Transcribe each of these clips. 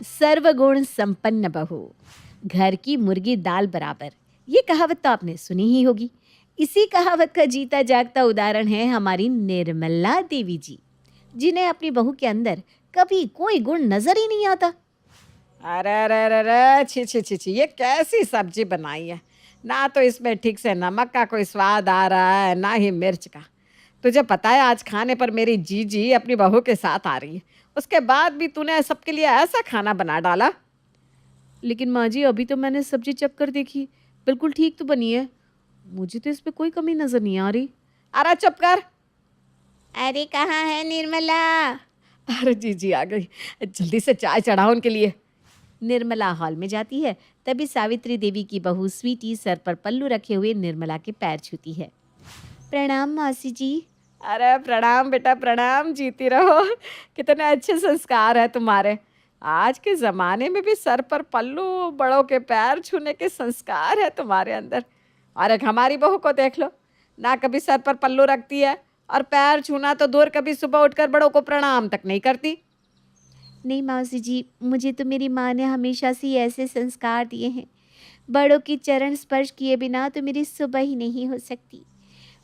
सर्वगुण संपन्न बहू, घर की मुर्गी दाल बराबर। ये कहावत तो आपने सुनी ही होगी। इसी कहावत का जीता जागता उदाहरण है हमारी निर्मला देवी जी, जिन्हें अपनी बहू के अंदर कभी कोई गुण नजर ही नहीं आता। अरे अरे अरे अरे, छी छी छी छी, ये कैसी सब्जी बनाई है। ना तो इसमें ठीक से नमक का कोई स्वाद आ रहा है, ना ही मिर्च का। तुझे पता है आज खाने पर मेरी जीजी अपनी बहू के साथ आ रही है, उसके बाद भी तूने सबके लिए ऐसा खाना बना डाला। लेकिन माँ जी, अभी तो मैंने सब्जी चख कर देखी, बिल्कुल ठीक तो बनी है। मुझे तो इसमें कोई कमी नजर नहीं आ रही। अरे चुप कर। अरे कहाँ है निर्मला? अरे जीजी आ गई, जल्दी से चाय चढ़ाओ उनके लिए। निर्मला हॉल में जाती है, तभी सावित्री देवी की बहू स्वीटी सर पर पल्लू रखे हुए निर्मला के पैर छूती है। प्रणाम मौसी जी। अरे प्रणाम बेटा प्रणाम, जीती रहो। कितने अच्छे संस्कार है तुम्हारे। आज के ज़माने में भी सर पर पल्लू, बड़ों के पैर छूने के संस्कार है तुम्हारे अंदर। और एक हमारी बहू को देख लो, ना कभी सर पर पल्लू रखती है और पैर छूना तो दूर, कभी सुबह उठकर बड़ों को प्रणाम तक नहीं करती। नहीं मौसी जी, मुझे तो मेरी माँ ने हमेशा से ही ऐसे संस्कार दिए हैं। बड़ों की चरण स्पर्श किए बिना तो मेरी सुबह ही नहीं हो सकती।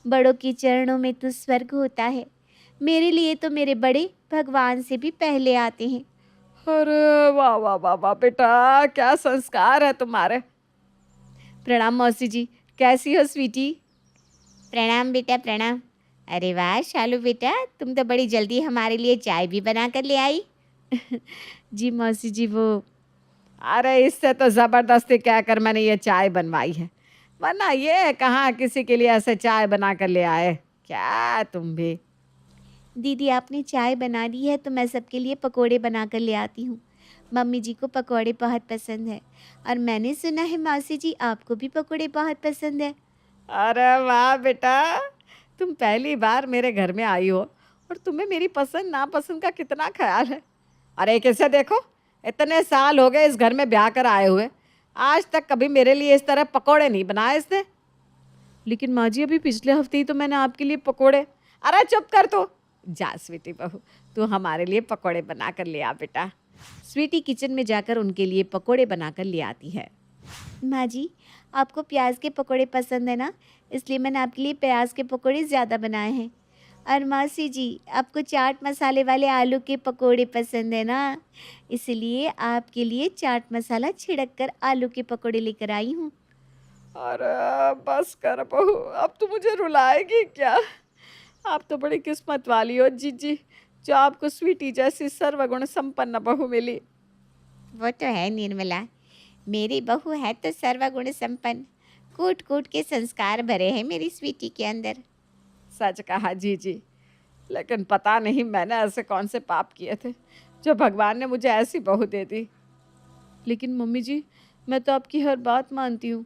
बड़ों के चरणों में तो स्वर्ग होता है। मेरे लिए तो मेरे बड़े भगवान से भी पहले आते हैं। अरे वाह वाह वाह वाह बेटा, क्या संस्कार है तुम्हारे। प्रणाम मौसी जी, कैसी हो स्वीटी? प्रणाम बेटा प्रणाम। अरे वाह शालू बेटा, तुम तो बड़ी जल्दी हमारे लिए चाय भी बना कर ले आई। जी मौसी जी, वो अरे इससे तो ज़बरदस्ती कहकर मैंने ये चाय बनवाई है, वरना ये कहाँ किसी के लिए ऐसे चाय बना कर ले आए। क्या तुम भी। दीदी आपने चाय बना दी है तो मैं सबके लिए पकोड़े बना कर ले आती हूँ। मम्मी जी को पकोड़े बहुत पसंद है, और मैंने सुना है मौसी जी आपको भी पकोड़े बहुत पसंद है। अरे वाह बेटा, तुम पहली बार मेरे घर में आई हो और तुम्हें मेरी पसंद नापसंद का कितना ख्याल है। अरे कैसे देखो, इतने साल हो गए इस घर में ब्याह कर आए हुए, आज तक कभी मेरे लिए इस तरह पकोड़े नहीं बनाए इसने। लेकिन माँ जी, अभी पिछले हफ्ते ही तो मैंने आपके लिए पकोड़े। अरे चुप कर तू। जा स्वीटी बहू, तू हमारे लिए पकोड़े बना कर ले आ बेटा। स्वीटी किचन में जाकर उनके लिए पकोड़े बनाकर ले आती है। माँ जी, आपको प्याज के पकोड़े पसंद है ना, इसलिए मैंने आपके लिए प्याज के पकोड़े ज़्यादा बनाए हैं। और मौसी जी, आपको चाट मसाले वाले आलू के पकोड़े पसंद है ना, इसलिए आपके लिए चाट मसाला छिड़क कर आलू के पकोड़े लेकर आई हूँ। अरे बस कर बहू, अब तू मुझे रुलाएगी क्या। आप तो बड़ी किस्मत वाली हो जीजी, जो आपको स्वीटी जैसी सर्वगुण संपन्न बहू मिली। वो तो है निर्मला, मेरी बहू है तो सर्वगुण संपन्न। कूट कूट के संस्कार भरे हैं मेरी स्वीटी के अंदर। सच कहा जीजी, लेकिन पता नहीं मैंने ऐसे कौन से पाप किए थे जो भगवान ने मुझे ऐसी बहू दे दी। लेकिन मम्मी जी, मैं तो आपकी हर बात मानती हूँ।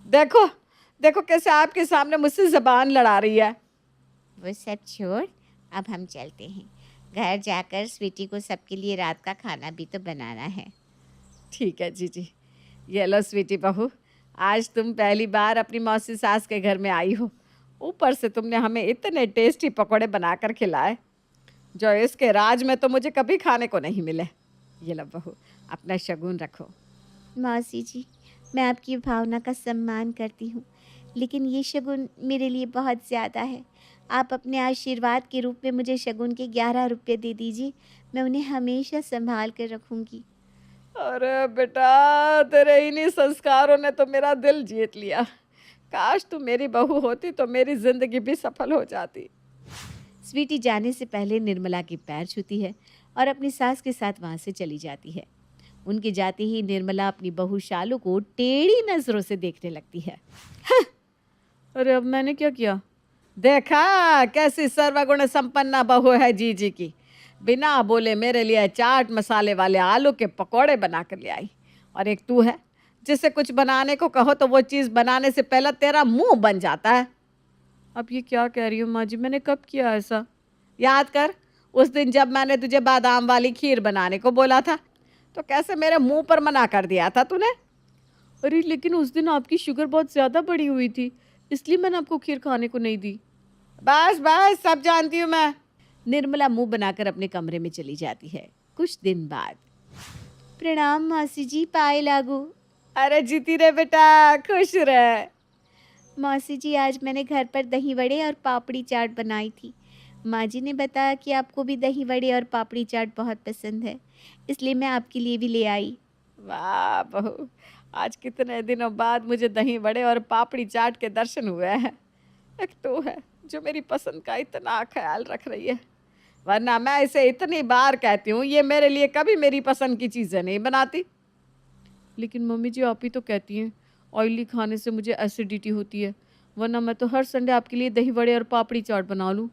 देखो देखो कैसे आपके सामने मुझसे जबान लड़ा रही है। वो सब छोड़, अब हम चलते हैं। घर जाकर स्वीटी को सबके लिए रात का खाना भी तो बनाना है। ठीक है जीजी, ये लो स्वीटी बहू, आज तुम पहली बार अपनी मौसी सास के घर में आई हो, ऊपर से तुमने हमें इतने टेस्टी पकोड़े बनाकर खिलाए जो इसके राज में तो मुझे कभी खाने को नहीं मिले। ये लो बहू, अपना शगुन रखो। मौसी जी, मैं आपकी भावना का सम्मान करती हूँ, लेकिन ये शगुन मेरे लिए बहुत ज़्यादा है। आप अपने आशीर्वाद के रूप में मुझे शगुन के 11 रुपये दे दीजिए, मैं उन्हें हमेशा संभाल कर रखूँगी। अरे बेटा, तेरे इन्हीं संस्कारों ने तो मेरा दिल जीत लिया। काश तू मेरी बहू होती तो मेरी जिंदगी भी सफल हो जाती। स्वीटी जाने से पहले निर्मला के पैर छूती है और अपनी सास के साथ वहाँ से चली जाती है। उनके जाते ही निर्मला अपनी बहू शालू को टेढ़ी नज़रों से देखने लगती है। अरे अब मैंने क्या किया? देखा कैसी सर्वगुण संपन्न बहू है जीजी की, बिना बोले मेरे लिए चाट मसाले वाले आलू के पकोड़े बना कर ले आई। और एक तू है जिसे कुछ बनाने को कहो तो वो चीज़ बनाने से पहले तेरा मुंह बन जाता है। अब ये क्या कह रही हो माँ जी, मैंने कब किया ऐसा? याद कर, उस दिन जब मैंने तुझे बादाम वाली खीर बनाने को बोला था तो कैसे मेरे मुंह पर मना कर दिया था तूने। अरे लेकिन उस दिन आपकी शुगर बहुत ज़्यादा बढ़ी हुई थी, इसलिए मैंने आपको खीर खाने को नहीं दी। बस बस, सब जानती हूँ मैं। निर्मला मुंह बनाकर अपने कमरे में चली जाती है। कुछ दिन बाद प्रणाम मौसी जी, पाए लागू। अरे जीती रे बेटा, खुश रहे। मौसी जी, आज मैंने घर पर दही वड़े और पापड़ी चाट बनाई थी। माँ जी ने बताया कि आपको भी दही वड़े और पापड़ी चाट बहुत पसंद है, इसलिए मैं आपके लिए भी ले आई। वाह बहू, आज कितने दिनों बाद मुझे दही बड़े और पापड़ी चाट के दर्शन हुए हैं। एक तो है जो मेरी पसंद का इतना ख्याल रख रही है, वरना मैं इसे इतनी बार कहती हूँ ये मेरे लिए कभी मेरी पसंद की चीज़ें नहीं बनाती। लेकिन मम्मी जी आप ही तो कहती हैं ऑयली खाने से मुझे एसिडिटी होती है, वरना मैं तो हर संडे आपके लिए दही बड़े और पापड़ी चाट बना लूँ।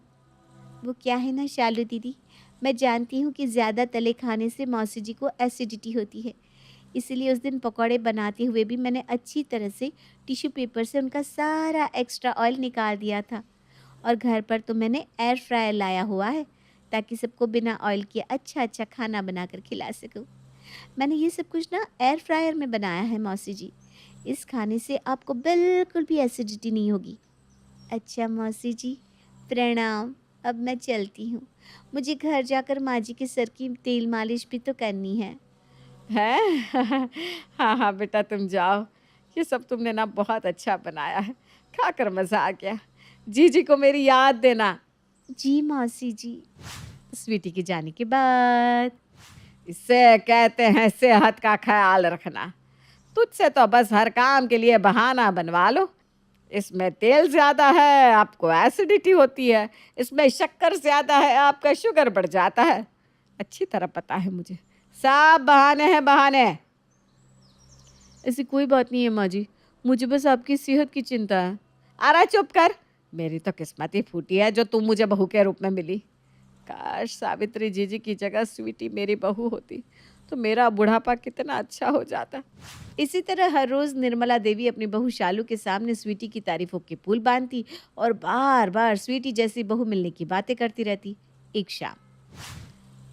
वो क्या है ना शालू दीदी, मैं जानती हूँ कि ज़्यादा तले खाने से मौसी जी को एसिडिटी होती है। इसीलिए उस दिन पकौड़े बनाते हुए भी मैंने अच्छी तरह से टिश्यू पेपर से उनका सारा एक्स्ट्रा ऑयल निकाल दिया था। और घर पर तो मैंने एयर फ्रायर लाया हुआ है, ताकि सबको बिना ऑयल के अच्छा अच्छा खाना बनाकर खिला सकूं। मैंने ये सब कुछ ना एयर फ्रायर में बनाया है मौसी जी। इस खाने से आपको बिल्कुल भी एसिडिटी नहीं होगी। अच्छा मौसी जी, प्रणाम। अब मैं चलती हूँ, मुझे घर जाकर माँ जी के सर की तेल मालिश भी तो करनी है। हैं? हाँ हाँ बेटा तुम जाओ, ये सब तुमने ना बहुत अच्छा बनाया है, खाकर मज़ा आ गया। जीजी को मेरी याद देना। जी मौसी जी। स्वीटी के जाने के बाद इससे कहते हैं सेहत का ख्याल रखना। तुझसे तो बस हर काम के लिए बहाना बनवा लो। इसमें तेल ज़्यादा है आपको एसिडिटी होती है, इसमें शक्कर ज़्यादा है आपका शुगर बढ़ जाता है। अच्छी तरह पता है मुझे, सब बहाने हैं बहाने। ऐसी कोई बात नहीं है माँ जी, मुझे बस आपकी सेहत की चिंता है। अरे चुप कर, मेरी तो किस्मत ही फूटी है जो तुम मुझे बहू के रूप में मिली। काश सावित्री जीजी की जगह स्वीटी मेरी बहू होती तो मेरा बुढ़ापा कितना अच्छा हो जाता। इसी तरह हर रोज़ निर्मला देवी अपनी बहू शालू के सामने स्वीटी की तारीफों के पुल बांधती और बार बार स्वीटी जैसी बहू मिलने की बातें करती रहती। एक शाम,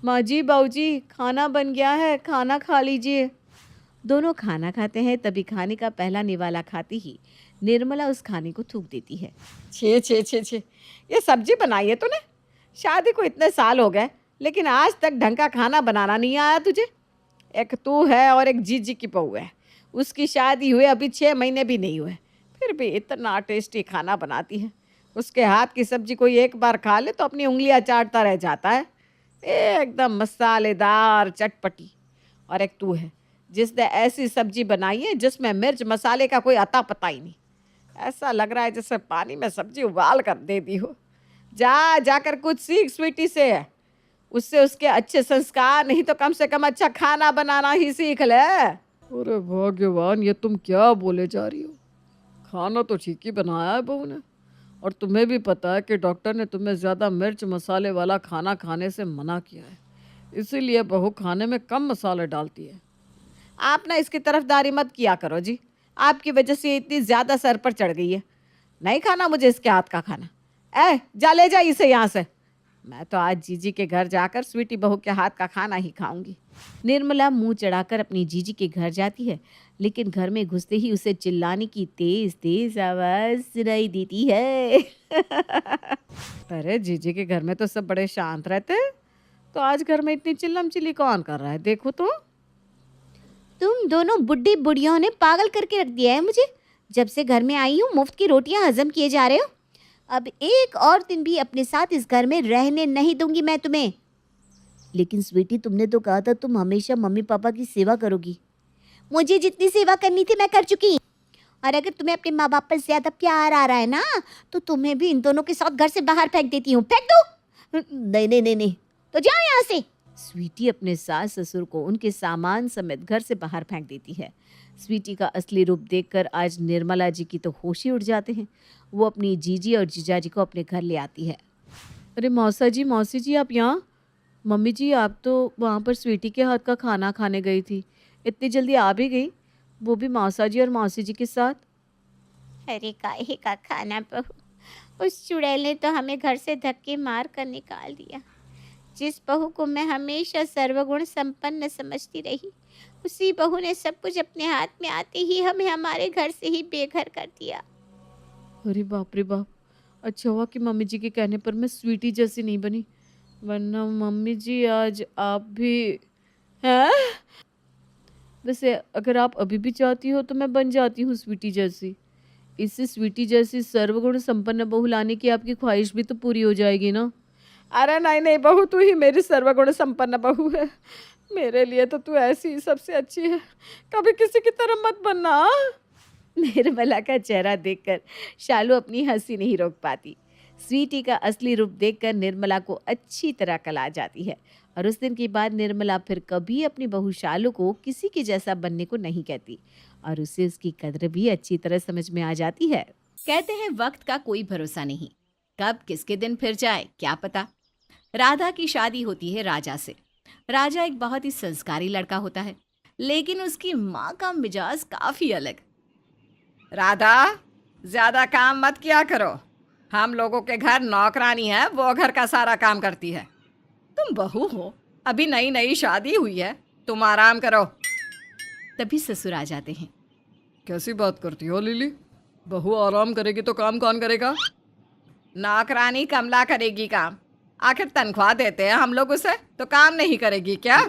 माँ जी बाबूजी खाना बन गया है, खाना खा लीजिए। दोनों खाना खाते हैं, तभी खाने का पहला निवाला खाती ही निर्मला उस खाने को थूक देती है। छे छे छे छे, ये सब्जी बनाई है तूने? शादी को इतने साल हो गए लेकिन आज तक ढंग का खाना बनाना नहीं आया तुझे। एक तू है और एक जीजी की बहू है, उसकी शादी हुए अभी 6 महीने भी नहीं हुए, फिर भी इतना टेस्टी खाना बनाती है। उसके हाथ की सब्जी कोई एक बार खा ले तो अपनी उंगलियां चाटता रह जाता है, एकदम मसालेदार चटपटी। और एक तू है जिसने ऐसी सब्जी बनाई है जिसमें मिर्च मसाले का कोई अता पता ही नहीं। ऐसा लग रहा है जैसे पानी में सब्जी उबाल कर दे दी हो। जा जाकर कुछ सीख स्वीटी से, उससे उसके अच्छे संस्कार नहीं तो कम से कम अच्छा खाना बनाना ही सीख ले। अरे भगवान, ये तुम क्या बोले जा रही हो? खाना तो ठीक ही बनाया है बहू ने, और तुम्हें भी पता है कि डॉक्टर ने तुम्हें ज़्यादा मिर्च मसाले वाला खाना खाने से मना किया है, इसीलिए बहू खाने में कम मसाले डालती है। आप ना इसकी तरफदारी मत किया करो जी, आपकी वजह से ये इतनी ज़्यादा सर पर चढ़ गई है। नहीं खाना मुझे इसके हाथ का खाना। जा ले जा इसे यहाँ से। मैं तो आज जीजी के घर जाकर स्वीटी बहू के हाथ का खाना ही खाऊंगी। निर्मला मुंह चढ़ाकर अपनी जीजी के घर जाती है, लेकिन घर में घुसते ही उसे चिल्लाने की तेज तेज आवाज सुनाई देती है। अरे जीजी के घर में तो सब बड़े शांत रहते हैं, तो आज घर में इतनी चिल्लम चिल्ली कौन कर रहा है? देखो तो। तुम दोनों बुड्ढी बुढ़ियों ने पागल करके रख दिया है मुझे। जब से घर में आई हूँ मुफ्त की रोटियां हजम किए जा रहे हो। अब एक और दिन भी अपने साथ इस घर में रहने नहीं दूंगी मैं तुम्हें। लेकिन स्वीटी, तुमने तो कहा था तुम हमेशा मम्मी पापा की सेवा करोगी। मुझे जितनी सेवा करनी थी मैं कर चुकी। और अगर तुम्हें अपने माँ बाप पर ज्यादा प्यार आ रहा है ना, तो तुम्हें भी इन दोनों के साथ घर से बाहर फेंक देती हूँ। फेंक दो। नहीं नहीं नहीं नहीं, तो जाओ यहाँ से। स्वीटी अपने सास ससुर को उनके सामान समेत घर से बाहर फेंक देती है। स्वीटी का असली रूप देखकर आज निर्मला जी की तो होश ही उड़ जाते हैं। वो अपनी जीजी और जीजाजी को अपने घर ले आती है। अरे मौसी जी आप यहाँ? मम्मी जी आप तो वहाँ पर स्वीटी के हाथ का खाना खाने गई थी, इतनी जल्दी आ भी गई, वो भी मौसा जी और मौसी जी के साथ। अरे काहे का खाना बहू, उस चुड़ैल ने तो हमें घर से धक्के मार कर निकाल दिया। जिस बहू को मैं हमेशा सर्वगुण संपन्न समझती रही, उसी बहू ने सब कुछ अपने हाथ में आते ही हमें हमारे घर से ही बेघर कर दिया। अरे बाप रे बाप, अच्छा हुआ कि मम्मी जी के कहने पर मैं स्वीटी जैसी नहीं बनी, वरना मम्मी जी आज आप भी हैं। वैसे अगर आप अभी भी चाहती हो तो मैं बन जाती हूँ स्वीटी जैसी। इससे स्वीटी जैसी सर्वगुण संपन्न बहू लाने की आपकी ख्वाहिश भी तो पूरी हो जाएगी ना। अरे नहीं नहीं बहू, तू ही मेरी सर्वगुण संपन्न बहू है। मेरे लिए तो तू ऐसी ही सबसे अच्छी है। कभी किसी की तरह मत बनना, हाँ? निर्मला का चेहरा देखकर शालू अपनी हंसी नहीं रोक पाती। स्वीटी का असली रूप देखकर निर्मला को अच्छी तरह कल आ जाती है और उस दिन के बाद निर्मला फिर कभी अपनी बहू शालू को किसी के जैसा बनने को नहीं कहती और उसे उसकी कद्र भी अच्छी तरह समझ में आ जाती है। कहते हैं वक्त का कोई भरोसा नहीं, कब किसके दिन फिर जाए क्या पता। राधा की शादी होती है राजा से। राजा एक बहुत ही संस्कारी लड़का होता है, लेकिन उसकी माँ का मिजाज काफी अलग। राधा, ज्यादा काम मत किया करो। हम लोगों के घर नौकरानी है, वो घर का सारा काम करती है। तुम बहू हो, अभी नई नई शादी हुई है, तुम आराम करो। तभी ससुर आ जाते हैं। कैसी बात करती हो लिली? बहू आराम करेगी तो काम कौन करेगा? नौकरानी कमला करेगी काम। आखिर तनख्वाह देते हैं हम लोग उसे, तो काम नहीं करेगी क्या?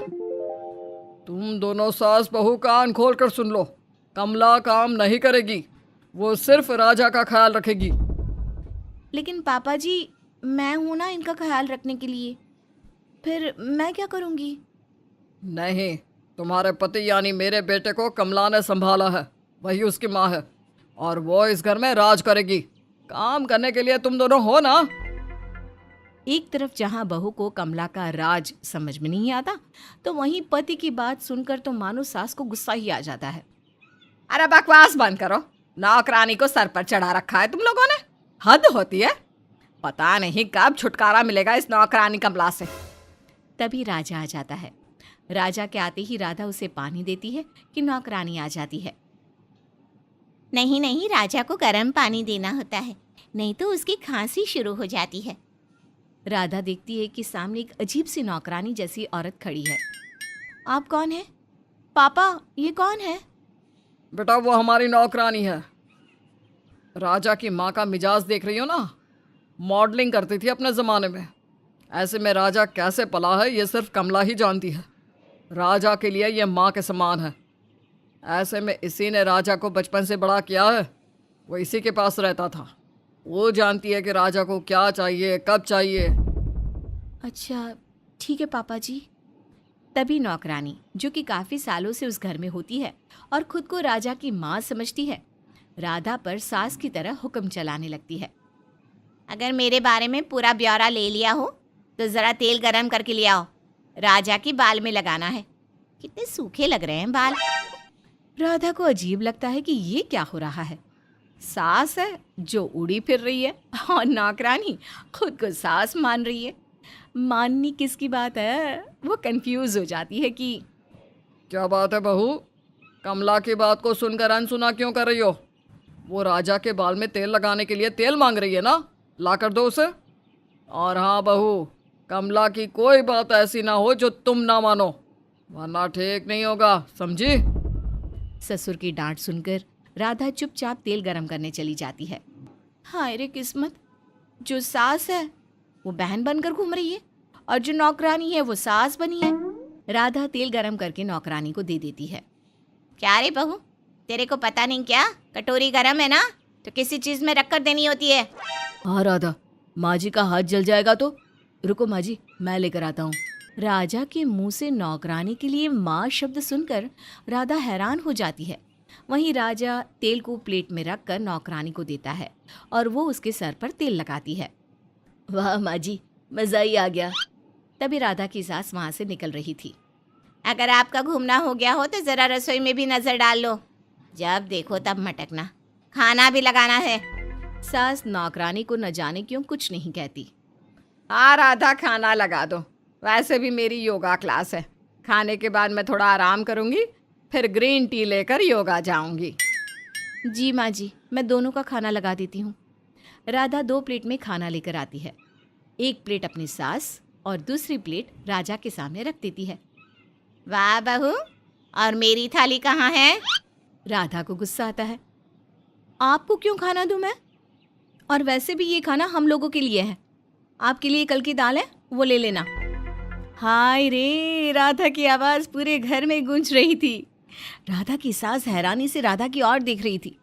तुम दोनों सास बहू कान खोल कर सुन लो। कमला काम नहीं करेगी, वो सिर्फ राजा का ख्याल रखेगी। लेकिन पापा जी, मैं हूं ना इनका ख्याल रखने के लिए, फिर मैं क्या करूंगी? नहीं, तुम्हारे पति यानी मेरे बेटे को कमला ने संभाला है, वही उसकी माँ है और वो इस घर में राज करेगी। काम करने के लिए तुम दोनों हो ना। एक तरफ जहां बहू को कमला का राज समझ में नहीं आता, तो वहीं पति की बात सुनकर तो मानो सास को गुस्सा ही आ जाता है। अरे बकवास बंद करो, नौकरानी को सर पर चढ़ा रखा है तुम लोगों ने, हद होती है। पता नहीं कब छुटकारा मिलेगा इस नौकरानी कमला से। तभी राजा आ जाता है। राजा के आते ही राधा उसे पानी देती है कि नौकरानी आ जाती है। नहीं नहीं, राजा को गर्म पानी देना होता है, नहीं तो उसकी खांसी शुरू हो जाती है। राधा देखती है कि सामने एक अजीब सी नौकरानी जैसी औरत खड़ी है। आप कौन है? पापा, ये कौन है? बेटा, वो हमारी नौकरानी है। राजा की माँ का मिजाज देख रही हो ना, मॉडलिंग करती थी अपने ज़माने में। ऐसे में राजा कैसे पला है ये सिर्फ कमला ही जानती है। राजा के लिए ये माँ के समान है। ऐसे में इसी ने राजा को बचपन से बड़ा किया है, वो इसी के पास रहता था। वो जानती है कि राजा को क्या चाहिए, कब चाहिए। अच्छा ठीक है पापा जी। तभी नौकरानी, जो कि काफी सालों से उस घर में होती है और खुद को राजा की माँ समझती है, राधा पर सास की तरह हुक्म चलाने लगती है। अगर मेरे बारे में पूरा ब्यौरा ले लिया हो तो ज़रा तेल गरम करके ले आओ, राजा की बाल में लगाना है। कितने सूखे लग रहे हैं बाल। राधा को अजीब लगता है कि ये क्या हो रहा है। सास है जो उड़ी फिर रही है और नौकरानी खुद को सास मान रही है। माननी किसकी बात है? वो कंफ्यूज हो जाती है कि क्या बात है बहू, कमला की बात को सुनकर अनसुना क्यों कर रही हो? वो राजा के बाल में तेल लगाने के लिए तेल मांग रही है ना, ला कर दो उसे। और हाँ बहू, कमला की कोई बात ऐसी ना हो जो तुम ना मानो, वरना ठीक नहीं होगा, समझी? ससुर की डांट सुनकर राधा चुपचाप तेल गरम करने चली जाती है। हाय रे किस्मत, जो सास है वो बहन बनकर घूम रही है और जो नौकरानी है वो सास बनी है। राधा तेल गरम करके नौकरानी को दे देती है। क्या रे बहू, तेरे को पता नहीं क्या, कटोरी गरम है ना तो किसी चीज़ में रख कर देनी होती है। हाँ राधा, माँ जी का हाथ जल जाएगा तो रुको माँ जी, मैं लेकर आता हूँ। राजा के मुंह से नौकरानी के लिए माँ शब्द सुनकर राधा हैरान हो जाती है। वहीं राजा तेल को प्लेट में रखकर नौकरानी को देता है और वो उसके सर पर तेल लगाती है। वाह माँ जी, मज़ा ही आ गया। तभी राधा की सास वहाँ से निकल रही थी। अगर आपका घूमना हो गया हो तो ज़रा रसोई में भी नज़र डाल लो, जब देखो तब मटकना, खाना भी लगाना है। सास नौकरानी को न जाने क्यों कुछ नहीं कहती। हाँ राधा, खाना लगा दो, वैसे भी मेरी योगा क्लास है, खाने के बाद मैं थोड़ा आराम करूँगी, फिर ग्रीन टी लेकर योगा जाऊँगी। जी माँ जी, मैं दोनों का खाना लगा देती हूँ। राधा 2 प्लेट में खाना लेकर आती है। एक प्लेट अपनी सास और दूसरी प्लेट राजा के सामने रख देती है। वाह बहू, और मेरी थाली कहाँ है? राधा को गुस्सा आता है। आपको क्यों खाना दूं मैं? और वैसे भी ये खाना हम लोगों के लिए है। आपके लिए कल की दाल है, वो ले लेना। हाय रे, राधा की आवाज़ पूरे घर में गूंज रही थी। राधा की सास हैरानी से राधा की ओर देख रही थी।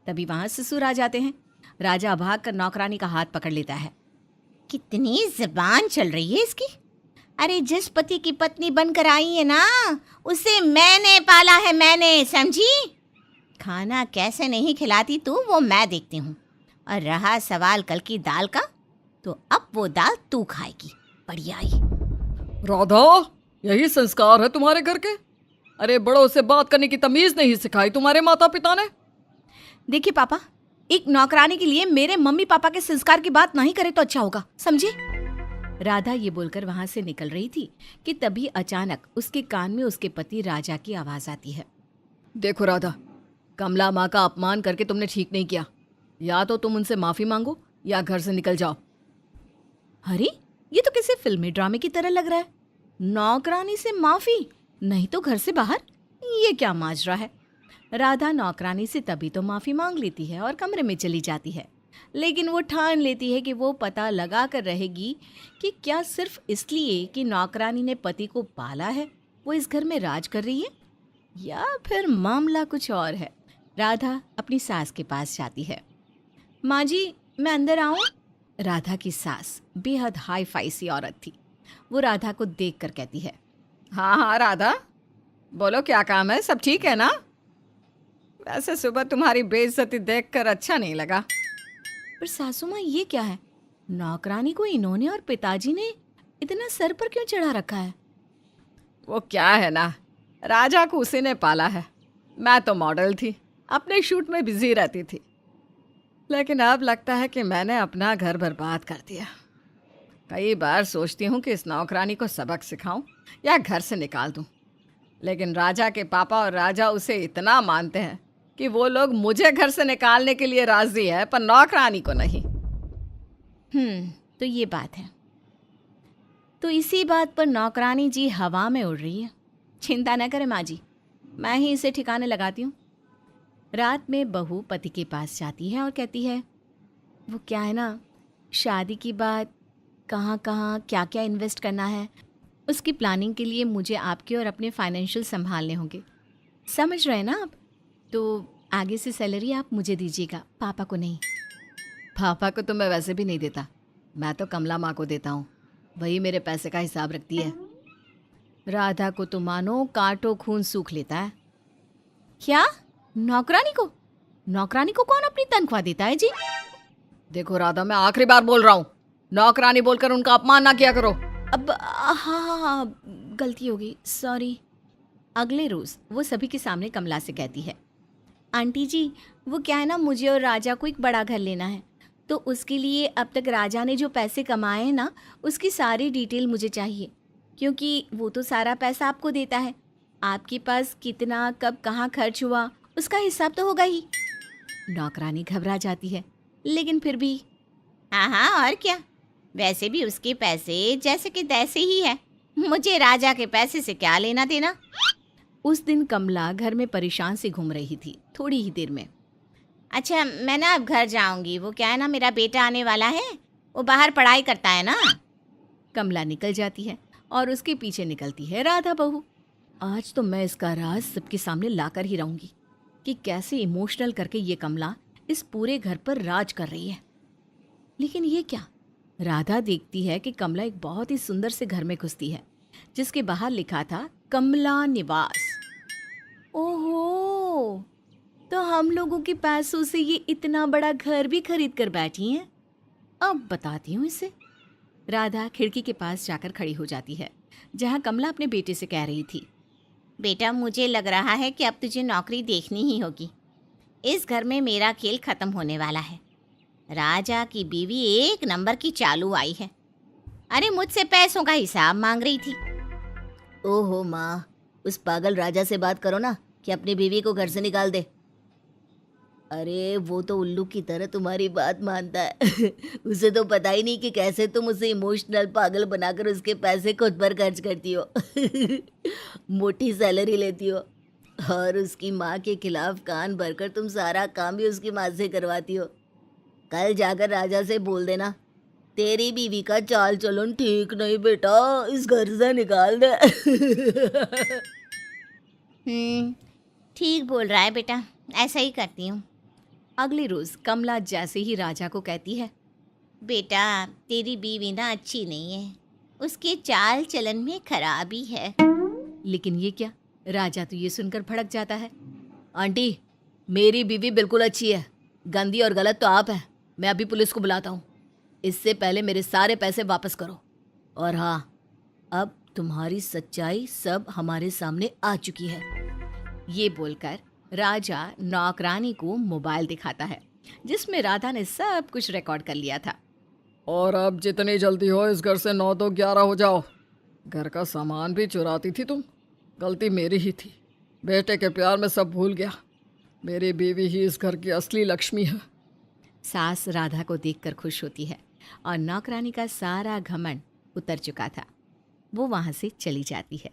तभी वहां ससुर आ जाते हैं। राजा भागकर नौकरानी का हाथ पकड़ लेता है। कितनी जबान चल रही है इसकी। अरे जिस पति की पत्नी बनकर आई है ना, उसे मैंने पाला है, मैंने, समझी? खाना कैसे नहीं खिलाती तू, वो मैं देखती हूँ। और रहा सवाल कल की दाल का, तो अब वो दाल तू खाएगी। बढ़िया ही। राधा, यही संस्कार है तुम्हारे घर के? अरे बड़ों से बात करने की तमीज नहीं सिखाई तुम्हारे माता पिता ने? देखिए पापा, एक नौकरानी के लिए मेरे मम्मी पापा के संस्कार की बात नहीं करे तो अच्छा होगा, समझे? राधा ये बोलकर वहां से निकल रही थी कि तभी अचानक उसके कान में उसके पति राजा की आवाज आती है। देखो राधा, कमला माँ का अपमान करके तुमने ठीक नहीं किया। या तो तुम उनसे माफी मांगो या घर से निकल जाओ। अरे ये तो किसी फिल्मी ड्रामे की तरह लग रहा है। नौकरानी से माफी, नहीं तो घर से बाहर। ये क्या माजरा है? राधा नौकरानी से तभी तो माफी मांग लेती है और कमरे में चली जाती है, लेकिन वो ठान लेती है कि वो पता लगा कर रहेगी कि क्या सिर्फ इसलिए कि नौकरानी ने पति को पाला है वो इस घर में राज कर रही है, या फिर मामला कुछ और है। राधा अपनी सास के पास जाती है। माँ जी, मैं अंदर आऊं? राधा की सास बेहद हाई फाई सी औरत थी। वो राधा को देख कर कहती है, हाँ हाँ राधा, बोलो क्या काम है? सब ठीक है ना? वैसे सुबह तुम्हारी बेइज्जती देखकर अच्छा नहीं लगा। पर सासू माँ ये क्या है? नौकरानी को इन्होंने और पिताजी ने इतना सर पर क्यों चढ़ा रखा है? वो क्या है ना, राजा को उसी ने पाला है। मैं तो मॉडल थी, अपने शूट में बिजी रहती थी, लेकिन अब लगता है कि मैंने अपना घर बर्बाद कर दिया। कई बार सोचती हूँ कि इस नौकरानी को सबक सिखाऊं या घर से निकाल दूं, लेकिन राजा के पापा और राजा उसे इतना मानते हैं कि वो लोग मुझे घर से निकालने के लिए राजी है, पर नौकरानी को नहीं। तो ये बात है। तो इसी बात पर नौकरानी जी हवा में उड़ रही है। चिंता न करें माँ जी, मैं ही इसे ठिकाने लगाती हूँ। रात में बहू पति के पास जाती है और कहती है, वो क्या है ना, शादी की बात कहाँ कहाँ क्या क्या इन्वेस्ट करना है, उसकी प्लानिंग के लिए मुझे आपके और अपने फाइनेंशियल संभालने होंगे। समझ रहे हैं ना आप? तो आगे से सैलरी आप मुझे दीजिएगा, पापा को नहीं। पापा को तो मैं वैसे भी नहीं देता, मैं तो कमला माँ को देता हूँ, वही मेरे पैसे का हिसाब रखती है। राधा को तो मानो कांटो खून सूख लेता है। क्या? नौकरानी को? नौकरानी को कौन अपनी तनख्वाह देता है जी? देखो राधा, मैं आखिरी बार बोल रहा हूँ, नौकरानी बोलकर उनका अपमान ना किया करो। अब हाँ, गलती हो गई, सॉरी। अगले रोज वो सभी के सामने कमला से कहती है, आंटी जी, वो क्या है ना, मुझे और राजा को एक बड़ा घर लेना है, तो उसके लिए अब तक राजा ने जो पैसे कमाए हैं ना, उसकी सारी डिटेल मुझे चाहिए, क्योंकि वो तो सारा पैसा आपको देता है। आपके पास कितना कब कहाँ खर्च हुआ उसका हिसाब तो होगा ही। नौकरानी घबरा जाती है, लेकिन फिर भी हाँ, और क्या, वैसे भी उसके पैसे जैसे कि तैसे ही है, मुझे राजा के पैसे से क्या लेना देना। उस दिन कमला घर में परेशान से घूम रही थी। थोड़ी ही देर में, अच्छा मैं ना अब घर जाऊंगी, वो क्या है ना, मेरा बेटा आने वाला है, वो बाहर पढ़ाई करता है ना। कमला निकल जाती है और उसके पीछे निकलती है राधा बहू। आज तो मैं इसका राज सबके सामने लाकर ही रहूंगी कि कैसे इमोशनल करके ये कमला इस पूरे घर पर राज कर रही है। लेकिन ये क्या, राधा देखती है कि कमला एक बहुत ही सुंदर से घर में घुसती है, जिसके बाहर लिखा था कमला निवास। ओहो, तो हम लोगों के पैसों से ये इतना बड़ा घर भी खरीद कर बैठी हैं। अब बताती हूँ इसे। राधा खिड़की के पास जाकर खड़ी हो जाती है, जहाँ कमला अपने बेटे से कह रही थी, बेटा मुझे लग रहा है कि अब तुझे नौकरी देखनी ही होगी। इस घर में मेरा खेल खत्म होने वाला है। राजा की बीवी एक नंबर की चालू आई है। अरे मुझसे पैसों का हिसाब मांग रही थी। ओहो माँ, उस पागल राजा से बात करो ना कि अपनी बीवी को घर से निकाल दे। अरे वो तो उल्लू की तरह तुम्हारी बात मानता है। उसे तो पता ही नहीं कि कैसे तुम उसे इमोशनल पागल बनाकर उसके पैसे खुद पर खर्च करती हो। मोटी सैलरी लेती हो और उसकी माँ के खिलाफ कान भरकर तुम सारा काम भी उसकी माँ से करवाती हो। कल जाकर राजा से बोल देना, तेरी बीवी का चाल चलन ठीक नहीं बेटा, इस घर से निकाल दे। ठीक बोल रहा है बेटा, ऐसा ही करती हूँ। अगले रोज कमला जैसे ही राजा को कहती है, बेटा तेरी बीवी ना अच्छी नहीं है, उसके चाल चलन में खराबी है। लेकिन ये क्या, राजा तो ये सुनकर भड़क जाता है। आंटी, मेरी बीवी बिल्कुल अच्छी है, गंदी और गलत तो आप हैं। मैं अभी पुलिस को बुलाता हूँ। इससे पहले मेरे सारे पैसे वापस करो। और हाँ, अब तुम्हारी सच्चाई सब हमारे सामने आ चुकी है। ये बोलकर राजा नौकरानी को मोबाइल दिखाता है, जिसमें राधा ने सब कुछ रिकॉर्ड कर लिया था। और अब जितनी जल्दी हो इस घर से 9 तो 11 हो जाओ। घर का सामान भी चुराती थी तुम, गलती मेरी ही थी। बेटे के प्यार में सब भूल गया। मेरी बीवी ही इस घर की असली लक्ष्मी है। सास राधा को देखकर खुश होती है और नौकरानी का सारा घमंड उतर चुका था। वो वहां से चली जाती है।